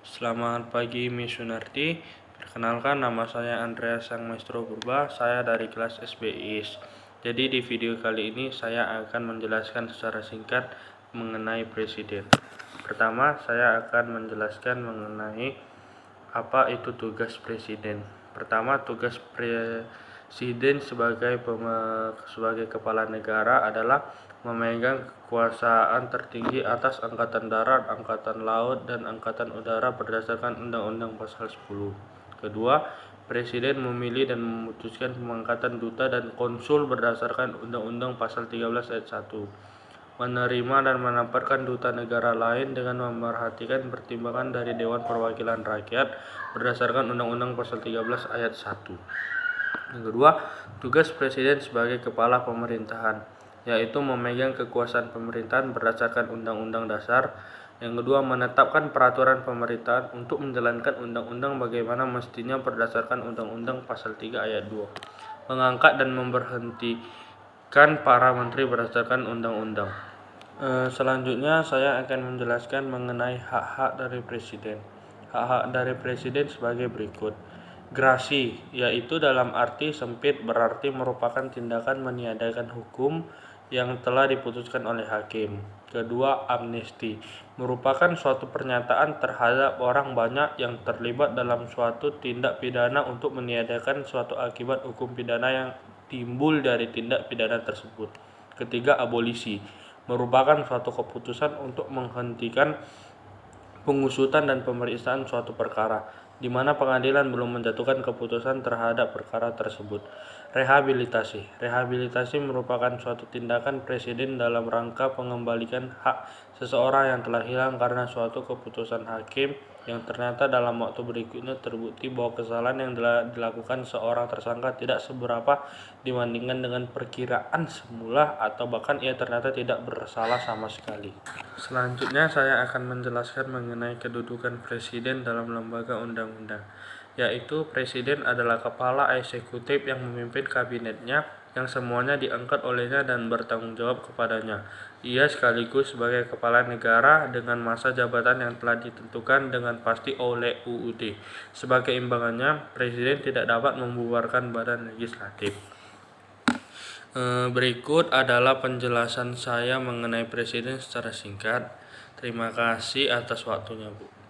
Selamat pagi Miss Sunarti. Perkenalkan, nama saya Andreas Sang Maestro Purba. Saya dari kelas SBIS. Jadi di video kali ini saya akan menjelaskan secara singkat mengenai presiden. Pertama, saya akan menjelaskan mengenai apa itu tugas presiden. Pertama, tugas presiden sebagai kepala negara adalah memegang kekuasaan tertinggi atas Angkatan Darat, Angkatan Laut, dan Angkatan Udara berdasarkan Undang-Undang Pasal 10. Kedua, Presiden memilih dan memutuskan pengangkatan duta dan konsul berdasarkan Undang-Undang Pasal 13 Ayat 1. Menerima dan menempatkan duta negara lain dengan memerhatikan pertimbangan dari Dewan Perwakilan Rakyat berdasarkan Undang-Undang Pasal 13 Ayat 1. Yang kedua, tugas Presiden sebagai kepala pemerintahan, yaitu memegang kekuasaan pemerintahan berdasarkan Undang-Undang Dasar. Yang kedua, menetapkan peraturan pemerintahan untuk menjalankan undang-undang bagaimana mestinya berdasarkan Undang-Undang Pasal 3 Ayat 2. Mengangkat dan memberhentikan para menteri berdasarkan undang-undang. Selanjutnya saya akan menjelaskan mengenai hak-hak dari presiden. Hak-hak dari presiden sebagai berikut. Grasi, yaitu dalam arti sempit berarti merupakan tindakan meniadakan hukum yang telah diputuskan oleh hakim. Kedua, amnesti merupakan suatu pernyataan terhadap orang banyak yang terlibat dalam suatu tindak pidana untuk meniadakan suatu akibat hukum pidana yang timbul dari tindak pidana tersebut. Ketiga, abolisi merupakan suatu keputusan untuk menghentikan pengusutan dan pemeriksaan suatu perkara, di mana pengadilan belum menjatuhkan keputusan terhadap perkara tersebut. Rehabilitasi merupakan suatu tindakan presiden dalam rangka mengembalikan hak seseorang yang telah hilang karena suatu keputusan hakim yang ternyata dalam waktu berikutnya terbukti bahwa kesalahan yang dilakukan seorang tersangka tidak seberapa dibandingkan dengan perkiraan semula atau bahkan ia ternyata tidak bersalah sama sekali. Selanjutnya saya akan menjelaskan mengenai kedudukan presiden dalam lembaga undang-undang, yaitu presiden adalah kepala eksekutif yang memimpin kabinetnya yang semuanya diangkat olehnya dan bertanggung jawab kepadanya. Ia sekaligus sebagai kepala negara dengan masa jabatan yang telah ditentukan dengan pasti oleh UUD. Sebagai imbangannya, presiden tidak dapat membubarkan badan legislatif. Berikut adalah penjelasan saya mengenai presiden secara singkat. Terima kasih atas waktunya, Bu.